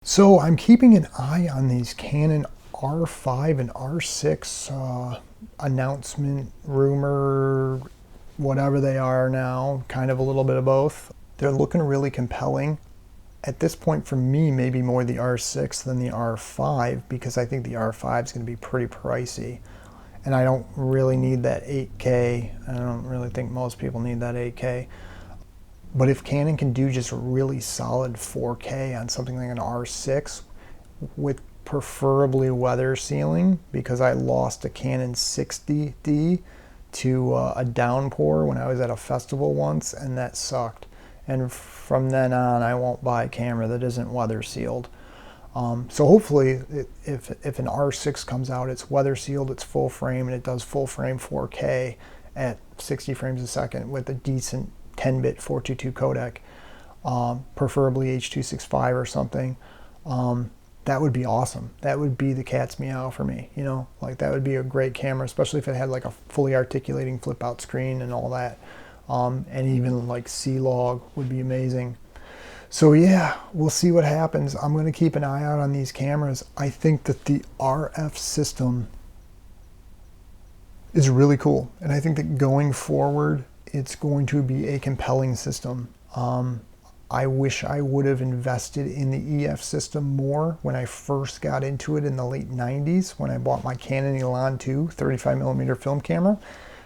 So I'm keeping an eye on these Canon R5 and R6 announcement, rumor, whatever they are now, kind of a little bit of both. They're looking really compelling. At this point, for me, maybe more the R6 than the R5, because I think the R5 is going to be pretty pricey. And I don't really need that 8K. I don't really think most people need that 8K. But if Canon can do just really solid 4K on something like an R6 with preferably weather sealing, because I lost a Canon 60D to a downpour when I was at a festival once, and that sucked. And from then on, I won't buy a camera that isn't weather sealed. So hopefully, if an R6 comes out, it's weather sealed, it's full frame, and it does full frame 4K at 60 frames a second with a decent 10-bit 422 codec, preferably H.265 or something. That would be awesome. That would be the cat's meow for me, you know? Like, that would be a great camera, especially if it had like a fully articulating flip out screen and all that. And even like C-Log would be amazing. So yeah, we'll see what happens. I'm going to keep an eye out on these cameras. I think that the RF system is really cool. And I think that going forward, it's going to be a compelling system. I wish I would have invested in the EF system more when I first got into it in the late 90s when I bought my Canon Elan 2 35mm film camera.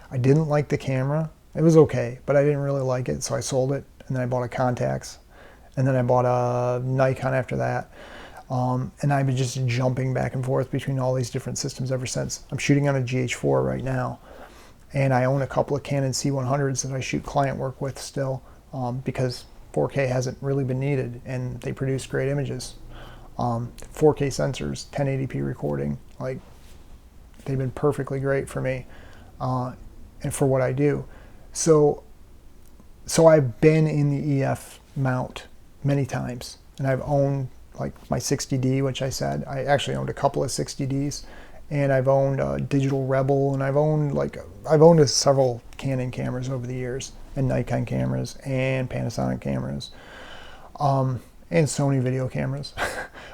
I didn't like the camera. It was okay, but I didn't really like it, so I sold it, and then I bought a Contax, and then I bought a Nikon after that. And I've been just jumping back and forth between all these different systems ever since. I'm shooting on a GH4 right now. And I own a couple of Canon C100s that I shoot client work with still, because 4K hasn't really been needed, and they produce great images. 4K sensors, 1080p recording, like, they've been perfectly great for me and for what I do. So I've been in the EF mount many times, and I've owned like my 60D, which I said I actually owned a couple of 60Ds. And I've owned a Digital Rebel, and I've owned several Canon cameras over the years, and Nikon cameras, and Panasonic cameras, and Sony video cameras.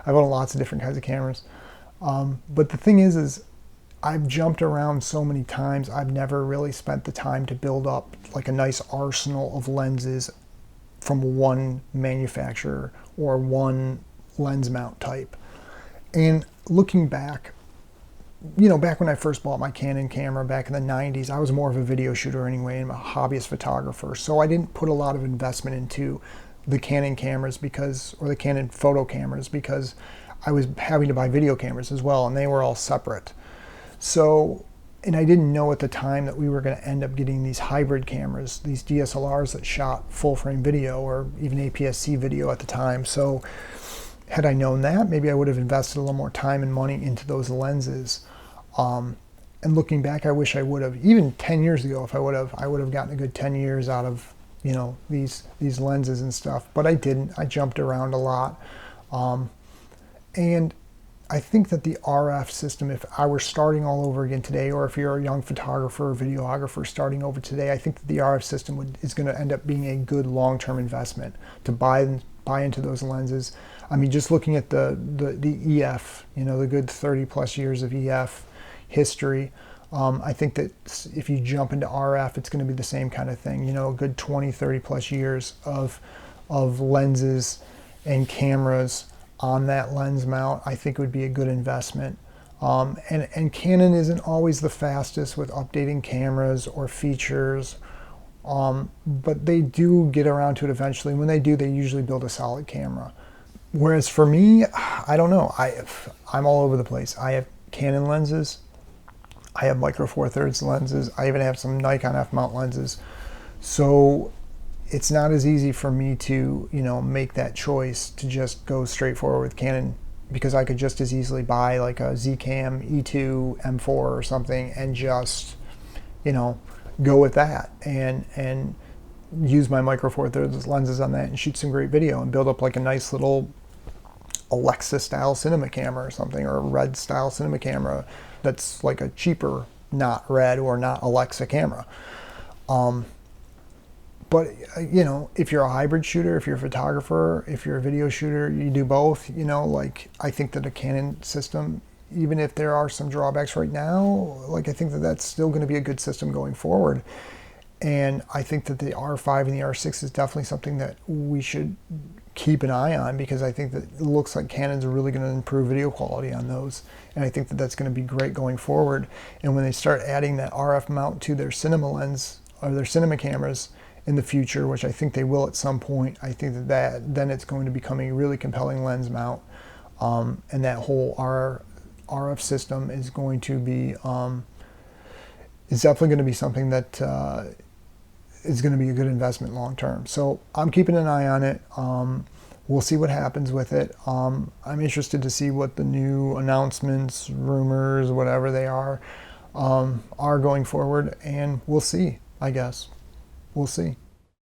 I've owned lots of different kinds of cameras. But the thing is I've jumped around so many times, I've never really spent the time to build up like a nice arsenal of lenses from one manufacturer or one lens mount type. And looking back, you know, back when I first bought my Canon camera back in the 90s, I was more of a video shooter anyway and a hobbyist photographer. So I didn't put a lot of investment into the Canon cameras or the Canon photo cameras, because I was having to buy video cameras as well, and they were all separate. So, and I didn't know at the time that we were going to end up getting these hybrid cameras, these DSLRs that shot full frame video or even APS-C video at the time. So had I known that, maybe I would have invested a little more time and money into those lenses. And looking back, I wish I would have. Even 10 years ago, if I would have gotten a good 10 years out of, you know, these lenses and stuff. But I didn't. I jumped around a lot. And I think that the RF system, if I were starting all over again today, or if you're a young photographer or videographer starting over today, I think that the RF system is going to end up being a good long-term investment to buy into those lenses. I mean, just looking at the EF, you know, the good 30 plus years of EF history, I think that if you jump into RF, it's going to be the same kind of thing, you know, a good 20, 30 plus years of lenses and cameras on that lens mount. I think would be a good investment. And Canon isn't always the fastest with updating cameras or features, but they do get around to it eventually. When they do, they usually build a solid camera. Whereas for me, I don't know. I'm all over the place. I have Canon lenses. I have Micro Four Thirds lenses. I even have some Nikon f-mount lenses. So it's not as easy for me to, you know, make that choice to just go straight forward with Canon, because I could just as easily buy like a Zcam E2 M4 or something and just, you know, go with that and use my Micro Four Thirds lenses on that and shoot some great video and build up like a nice little Alexa style cinema camera or something, or a Red style cinema camera that's like a cheaper, not Red or not Alexa camera. But you know, if you're a hybrid shooter, if you're a photographer, if you're a video shooter, you do both, you know, like I think that a Canon system, even if there are some drawbacks right now, like I think that that's still going to be a good system going forward. And I think that the R5 and the R6 is definitely something that we should keep an eye on, because I think that it looks like Canon's really going to improve video quality on those. And I think that that's going to be great going forward. And when they start adding that RF mount to their cinema lens or their cinema cameras in the future, which I think they will at some point, I think that then it's going to become a really compelling lens mount. And that whole RF system is going to be, is definitely going to be something that is going to be a good investment long term. So I'm keeping an eye on it. We'll see what happens with it. I'm interested to see what the new announcements, rumors, whatever they are going forward, and we'll see, I guess. We'll see.